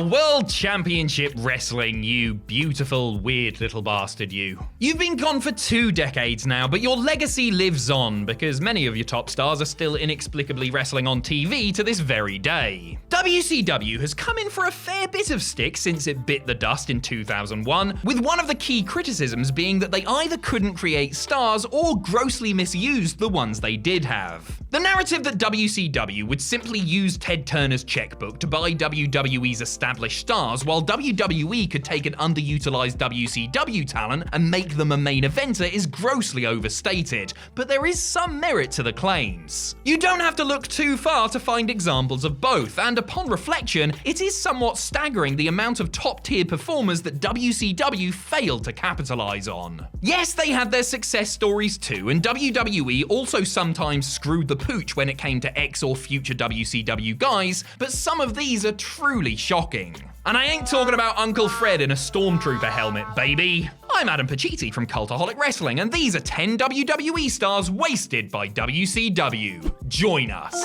World Championship Wrestling, you beautiful, weird little bastard you. You've been gone for 2 decades now, but your legacy lives on because many of your top stars are still inexplicably wrestling on TV to this very day. WCW has come in for a fair bit of stick since it bit the dust in 2001, with one of the key criticisms being that they either couldn't create stars or grossly misused the ones they did have. The narrative that WCW would simply use Ted Turner's checkbook to buy WWE's established stars, while WWE could take an underutilized WCW talent and make them a main eventer is grossly overstated, but there is some merit to the claims. You don't have to look too far to find examples of both, and upon reflection, it is somewhat staggering the amount of top-tier performers that WCW failed to capitalize on. Yes, they had their success stories too, and WWE also sometimes screwed the pooch when it came to ex or future WCW guys, but some of these are truly shocking. And I ain't talking about Uncle Fred in a Stormtrooper helmet, baby. I'm Adam Pacitti from Cultaholic Wrestling, and these are 10 WWE stars wasted by WCW. Join us.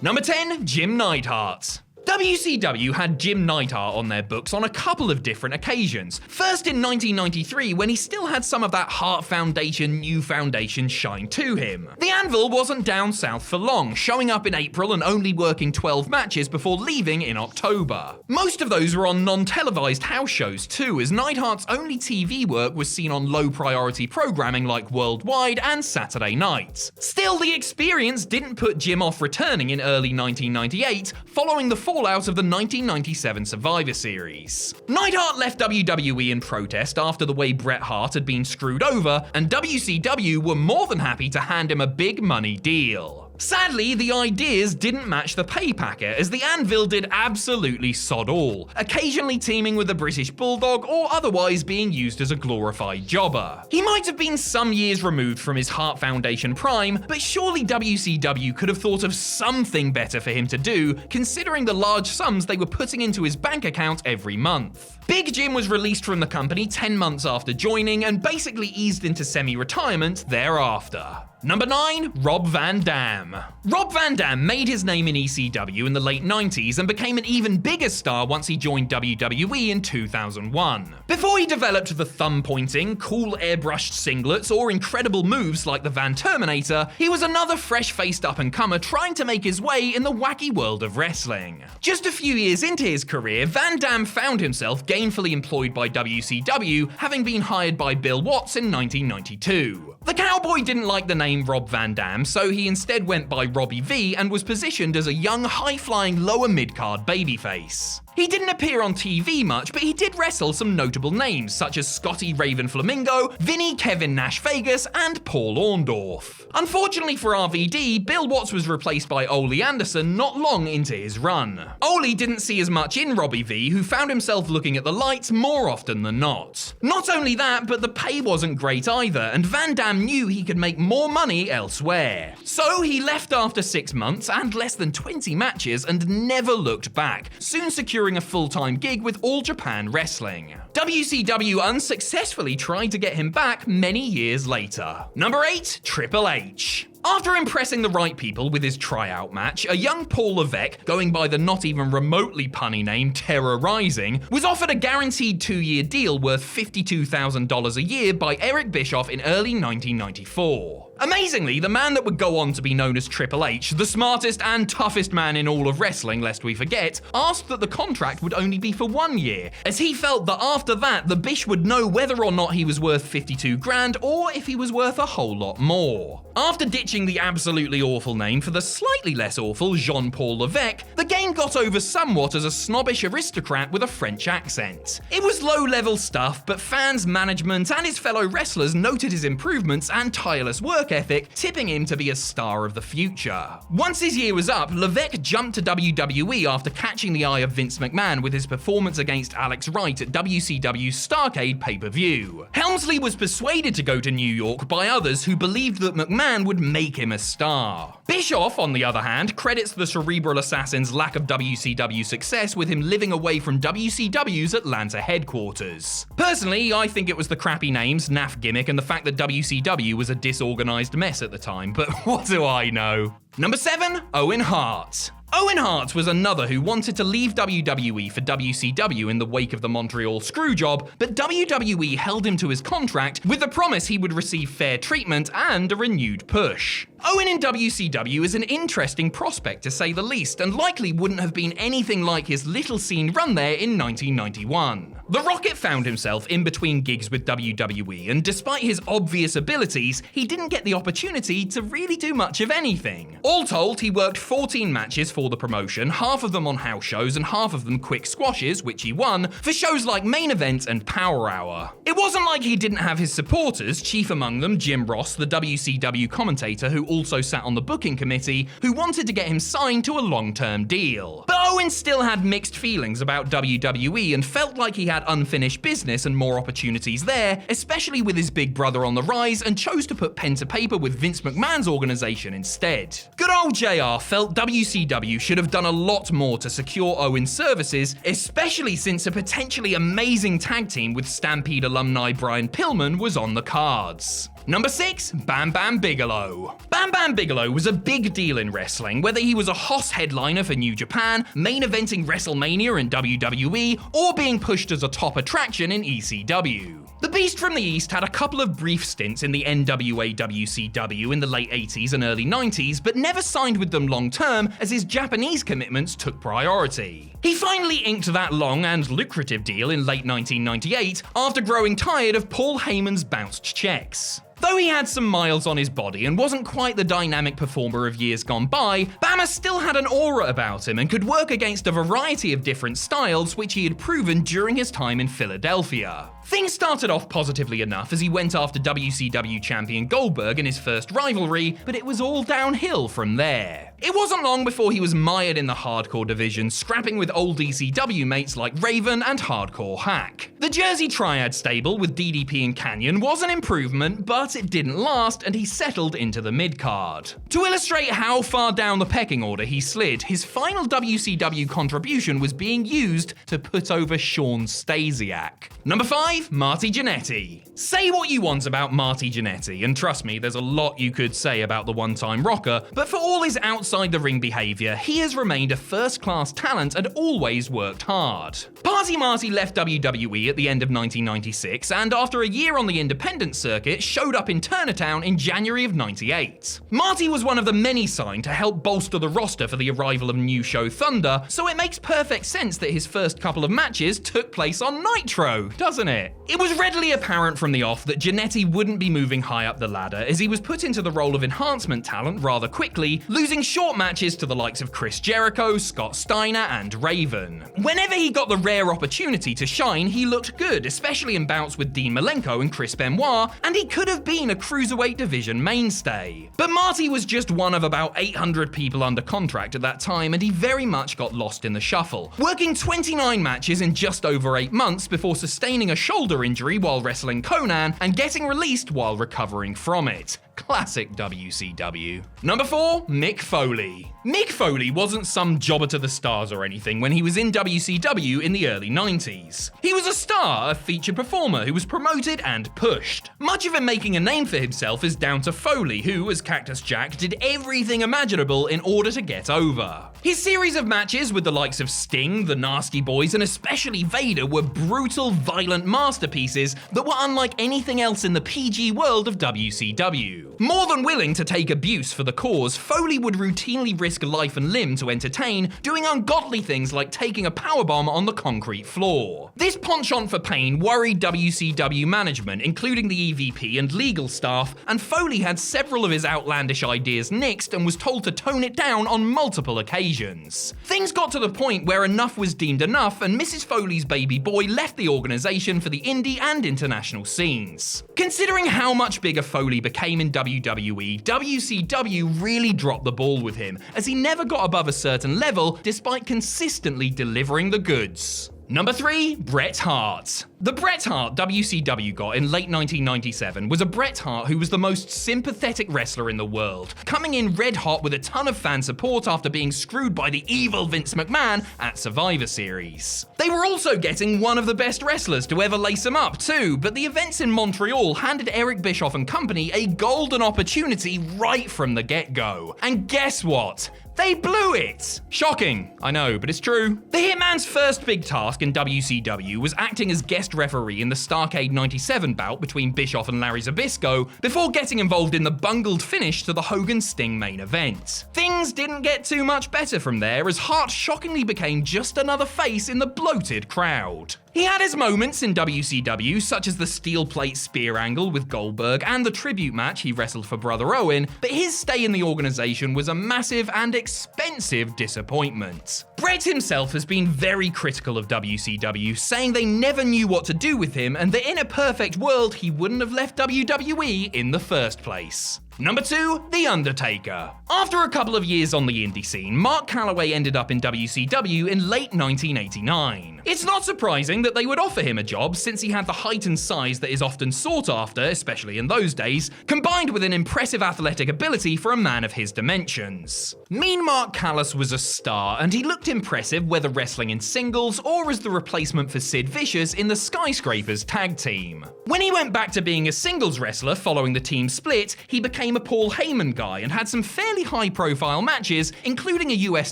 Number 10, Jim Neidhart. WCW had Jim Neidhart on their books on a couple of different occasions. First in 1993, when he still had some of that Hart Foundation, New Foundation shine to him. The Anvil wasn't down south for long, showing up in April and only working 12 matches before leaving in October. Most of those were on non-televised house shows too, as Neidhart's only TV work was seen on low-priority programming like Worldwide and Saturday Night. Still, the experience didn't put Jim off returning in early 1998, following the fallout of the 1997 Survivor Series. Neidhart left WWE in protest after the way Bret Hart had been screwed over, and WCW were more than happy to hand him a big money deal. Sadly, the ideas didn't match the pay packet, as the Anvil did absolutely sod all, occasionally teaming with a British Bulldog or otherwise being used as a glorified jobber. He might have been some years removed from his Hart Foundation prime, but surely WCW could have thought of something better for him to do, considering the large sums they were putting into his bank account every month. Big Jim was released from the company 10 months after joining and basically eased into semi-retirement thereafter. Number 9, Rob Van Dam. Rob Van Dam made his name in ECW in the late 90s and became an even bigger star once he joined WWE in 2001. Before he developed the thumb-pointing, cool airbrushed singlets, or incredible moves like the Van Terminator, he was another fresh-faced up-and-comer trying to make his way in the wacky world of wrestling. Just a few years into his career, Van Dam found himself gainfully employed by WCW, having been hired by Bill Watts in 1992. The cowboy didn't like the name Rob Van Dam, so he instead went by Robbie V and was positioned as a young, high-flying lower mid-card babyface. He didn't appear on TV much, but he did wrestle some notable names such as Scotty Raven Flamingo, Vinny Kevin Nash Vegas, and Paul Orndorff. Unfortunately for RVD, Bill Watts was replaced by Ole Anderson not long into his run. Ole didn't see as much in Robbie V, who found himself looking at the lights more often than not. Not only that, but the pay wasn't great either, and Van Dam knew he could make more money elsewhere. So he left after 6 months and less than 20 matches and never looked back, soon securing a full-time gig with All Japan Wrestling. WCW unsuccessfully tried to get him back many years later. Number 8, Triple H. After impressing the right people with his tryout match, a young Paul Levesque, going by the not even remotely punny name Terror Rising, was offered a guaranteed 2-year deal worth $52,000 a year by Eric Bischoff in early 1994. Amazingly, the man that would go on to be known as Triple H, the smartest and toughest man in all of wrestling, lest we forget, asked that the contract would only be for 1 year, as he felt that after that, the Bish would know whether or not he was worth 52 grand or if he was worth a whole lot more. After ditching the absolutely awful name for the slightly less awful Jean-Paul Levesque, the game got over somewhat as a snobbish aristocrat with a French accent. It was low-level stuff, but fans, management, and his fellow wrestlers noted his improvements and tireless work ethic, tipping him to be a star of the future. Once his year was up, Levesque jumped to WWE after catching the eye of Vince McMahon with his performance against Alex Wright at WCW's Starrcade pay-per-view. Helmsley was persuaded to go to New York by others who believed that McMahon would make him a star. Bischoff, on the other hand, credits the Cerebral Assassin's lack of WCW success with him living away from WCW's Atlanta headquarters. Personally, I think it was the crappy names, naff gimmick, and the fact that WCW was a disorganized mess at the time, but what do I know? Number 7, Owen Hart. Owen Hearts was another who wanted to leave WWE for WCW in the wake of the Montreal Screwjob, but WWE held him to his contract with the promise he would receive fair treatment and a renewed push. Owen in WCW is an interesting prospect to say the least, and likely wouldn't have been anything like his little-seen run there in 1991. The Rocket found himself in between gigs with WWE, and despite his obvious abilities, he didn't get the opportunity to really do much of anything. All told, he worked 14 matches for the promotion, half of them on house shows and half of them quick squashes, which he won, for shows like Main Event and Power Hour. It wasn't like he didn't have his supporters, chief among them Jim Ross, the WCW commentator who also sat on the booking committee, who wanted to get him signed to a long-term deal. But Owen still had mixed feelings about WWE and felt like he had unfinished business and more opportunities there, especially with his big brother on the rise, and chose to put pen to paper with Vince McMahon's organization instead. Good old JR felt WCW should have done a lot more to secure Owen's services, especially since a potentially amazing tag team with Stampede alumni Brian Pillman was on the cards. Number 6, Bam Bam Bigelow. Bam Bam Bigelow was a big deal in wrestling, whether he was a Hoss headliner for New Japan, main eventing WrestleMania in WWE, or being pushed as a top attraction in ECW. The Beast from the East had a couple of brief stints in the NWA WCW in the late 80s and early 90s, but never signed with them long term as his Japanese commitments took priority. He finally inked that long and lucrative deal in late 1998 after growing tired of Paul Heyman's bounced checks. Though he had some miles on his body and wasn't quite the dynamic performer of years gone by, Bama still had an aura about him and could work against a variety of different styles, which he had proven during his time in Philadelphia. Things started off positively enough as he went after WCW champion Goldberg in his first rivalry, but it was all downhill from there. It wasn't long before he was mired in the hardcore division, scrapping with old ECW mates like Raven and Hardcore Hack. The Jersey Triad stable with DDP and Canyon was an improvement, but it didn't last and he settled into the mid-card. To illustrate how far down the pecking order he slid, his final WCW contribution was being used to put over Shawn Stasiak. Number 5, Marty Jannetty. Say what you want about Marty Jannetty, and trust me, there's a lot you could say about the one-time rocker, but for all his outside the ring behaviour, he has remained a first-class talent and always worked hard. Party Marty left WWE at the end of 1996, and after a year on the independent circuit, showed up in Turnertown in January of 98. Marty was one of the many signed to help bolster the roster for the arrival of new show Thunder, so it makes perfect sense that his first couple of matches took place on Nitro, doesn't it? It was readily apparent from the off that Jannetty wouldn't be moving high up the ladder, as he was put into the role of enhancement talent rather quickly, losing short matches to the likes of Chris Jericho, Scott Steiner, and Raven. Whenever he got the rare opportunity to shine, he looked good, especially in bouts with Dean Malenko and Chris Benoit, and he could have been a cruiserweight division mainstay. But Marty was just one of about 800 people under contract at that time, and he very much got lost in the shuffle, working 29 matches in just over 8 months before sustaining a shoulder injury while wrestling Conan and getting released while recovering from it. Classic WCW. Number 4, Mick Foley. Mick Foley wasn't some jobber to the stars or anything when he was in WCW in the early 90s. He was a star, a featured performer who was promoted and pushed. Much of him making a name for himself is down to Foley, who, as Cactus Jack, did everything imaginable in order to get over. His series of matches with the likes of Sting, the Nasty Boys, and especially Vader were brutal, violent masterpieces that were unlike anything else in the PG world of WCW. More than willing to take abuse for the cause, Foley would routinely risk life and limb to entertain, doing ungodly things like taking a powerbomb on the concrete floor. This penchant for pain worried WCW management, including the EVP and legal staff, and Foley had several of his outlandish ideas nixed and was told to tone it down on multiple occasions. Things got to the point where enough was deemed enough, and Mrs. Foley's baby boy left the organization for the indie and international scenes. Considering how much bigger Foley became in WWE, WCW really dropped the ball with him, as he never got above a certain level despite consistently delivering the goods. Number 3, Bret Hart. The Bret Hart WCW got in late 1997 was a Bret Hart who was the most sympathetic wrestler in the world, coming in red hot with a ton of fan support after being screwed by the evil Vince McMahon at Survivor Series. They were also getting one of the best wrestlers to ever lace them up too, but the events in Montreal handed Eric Bischoff and company a golden opportunity right from the get-go. And guess what? They blew it! Shocking, I know, but it's true. The Hitman's first big task in WCW was acting as guest referee in the Starrcade 97 bout between Bischoff and Larry Zbyszko before getting involved in the bungled finish to the Hogan-Sting main event. Things didn't get too much better from there as Hart shockingly became just another face in the bloated crowd. He had his moments in WCW, such as the steel plate spear angle with Goldberg and the tribute match he wrestled for Brother Owen, but his stay in the organization was a massive and expensive disappointment. Bret himself has been very critical of WCW, saying they never knew what to do with him and that in a perfect world he wouldn't have left WWE in the first place. Number 2, The Undertaker. After a couple of years on the indie scene, Mark Calaway ended up in WCW in late 1989. It's not surprising that they would offer him a job since he had the height and size that is often sought after, especially in those days, combined with an impressive athletic ability for a man of his dimensions. Mean Mark Callis was a star, and he looked impressive whether wrestling in singles or as the replacement for Sid Vicious in the Skyscrapers tag team. When he went back to being a singles wrestler following the team split, he became a Paul Heyman guy and had some fairly high-profile matches, including a US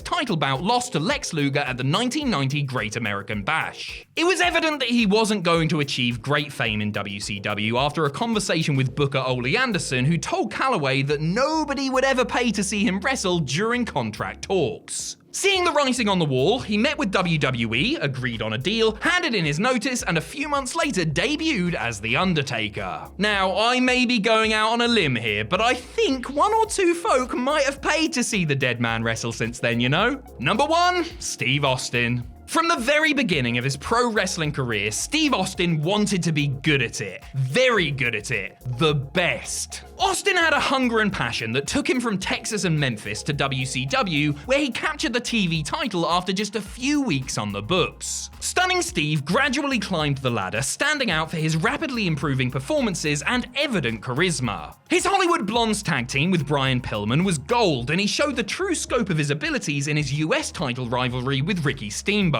title bout lost to Lex Luger at the 1990 Great American Bash. It was evident that he wasn't going to achieve great fame in WCW after a conversation with Booker Ole Anderson, who told Calaway that nobody would ever pay to see him wrestle during contract talks. Seeing the writing on the wall, he met with WWE, agreed on a deal, handed in his notice, and a few months later debuted as The Undertaker. Now, I may be going out on a limb here, but I think one or two folk might have paid to see the dead man wrestle since then, you know? Number 1, Steve Austin. From the very beginning of his pro wrestling career, Steve Austin wanted to be good at it. Very good at it. The best. Austin had a hunger and passion that took him from Texas and Memphis to WCW, where he captured the TV title after just a few weeks on the books. Stunning Steve gradually climbed the ladder, standing out for his rapidly improving performances and evident charisma. His Hollywood Blondes tag team with Brian Pillman was gold, and he showed the true scope of his abilities in his US title rivalry with Ricky Steamboat.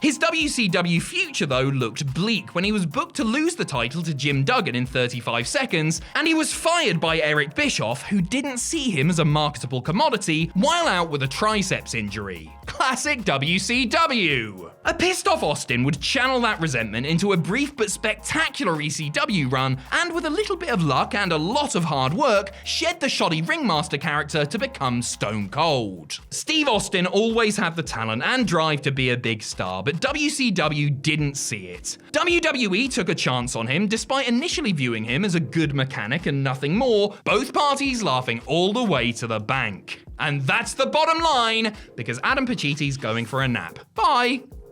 His WCW future, though, looked bleak when he was booked to lose the title to Jim Duggan in 35 seconds, and he was fired by Eric Bischoff, who didn't see him as a marketable commodity while out with a triceps injury. Classic WCW! A pissed off Austin would channel that resentment into a brief but spectacular ECW run, and with a little bit of luck and a lot of hard work, shed the shoddy ringmaster character to become Stone Cold. Steve Austin always had the talent and drive to be a big star, but WCW didn't see it. WWE took a chance on him despite initially viewing him as a good mechanic and nothing more, both parties laughing all the way to the bank. And that's the bottom line, because Adam Pachiti's going for a nap. Bye!